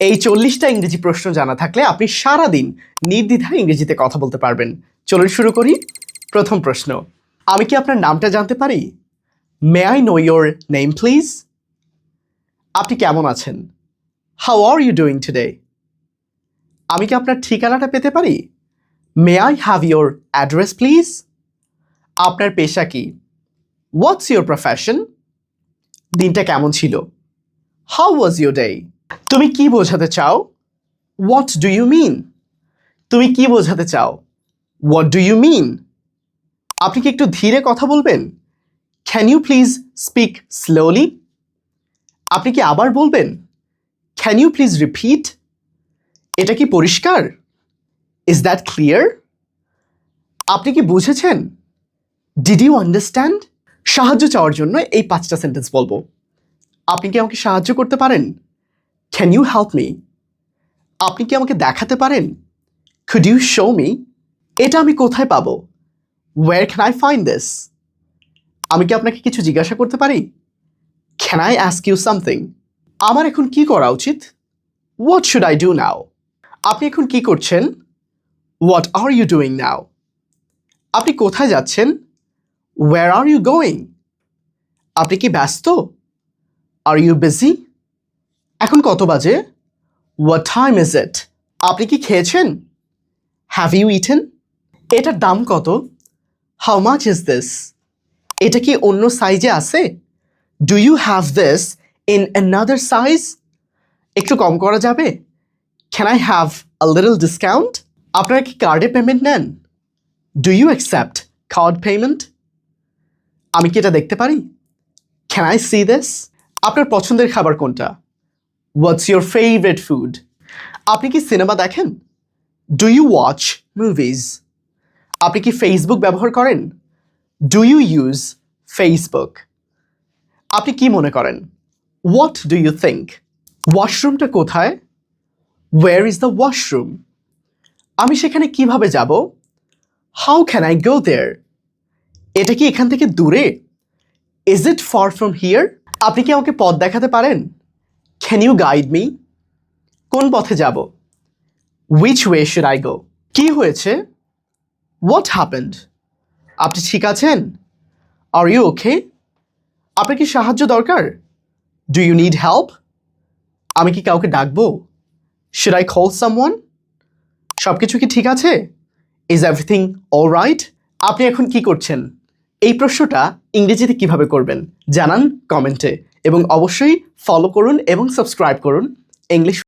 এই 40টা ইংরেজি প্রশ্ন জানা থাকলে আপনি সারাদিন নির্দ্বিধায় ইংরেজিতে কথা বলতে পারবেন। চলুন শুরু করি। প্রথম প্রশ্ন, আমি কি আপনার নামটা জানতে পারি? May I know your name please? আপনি কেমন আছেন? How are you doing today? আমি কি আপনার ঠিকানাটা পেতে পারি? May I have your address please? আপনার পেশা কি? What's your profession? দিনটা কেমন ছিল? How was your day? তুমি কি বোঝাতে চাও? What do you mean? তুমি কি বোঝাতে চাও? What do you mean? আপনি কি একটু ধীরে কথা বলবেন? Can you please speak slowly? আপনি কি আবার বলবেন? Can you please repeat? এটা কি পরিষ্কার? Is that clear? আপনি কি বুঝেছেন? Did you understand? সাহায্য চাওয়ার জন্য এই 5টা সেন্টেন্স বলবো। আপনি কি আমাকে সাহায্য করতে পারেন? Can you help me? আপনি কি আমাকে দেখাতে পারেন? Could you show me? এটা আমি কোথায় পাবো? Where can I find this? আমি কি আপনাকে কিছু জিজ্ঞাসা করতে পারি? Can I ask you something? আমার এখন কি করা উচিত? What should I do now? আপনি এখন কি করছেন? What are you doing now? আপনি কোথায় যাচ্ছেন? Where are you going? আপনি কি ব্যস্ত? Are you busy? এখন কত বাজে? What time is it? আপনি কি খেয়েছেন? Have you eaten? এটার দাম কত? How much is this? এটা কি অন্য সাইজে আছে? Do you have this in another size? একটু কম করা যাবে? Can I have a little discount? আপনারা কি কার্ডে পেমেন্ট নেন? Do you accept card payment? আমি কি এটা দেখতে পারি? Can I see this? আপনার পছন্দের খাবার কোনটা? What's your favourite food? আপনি কি সিনেমা দেখেন? Do you watch movies? আপনি কি ফেসবুক ব্যবহার করেন? Do you use Facebook? আপনি কি মনে করেন? What do you think? ওয়াশরুমটা কোথায়? Where is the washroom? আমি সেখানে কিভাবে যাব? How can I go there? এটা কি এখান থেকে দূরে? Is it far from here? আপনি কি আমাকে পথ দেখাতে পারেন? Can you guide me? কোন পথে যাব? Which way should I go? কি হয়েছে? What happened? আপনি ঠিক আছেন? Are you okay? আপনার কি সাহায্য দরকার? Do you need help? আমি কি কাউকে ডাকবো? Should I call someone? সব কিছু কি ঠিক আছে? Is everything alright? আপনি এখন কি করছেন? এই প্রশ্নটা ইংরেজিতে কিভাবে করবেন জানান কমেন্টে এবং অবশ্যই ফলো করুন এবং সাবস্ক্রাইব করুন ইংলিশ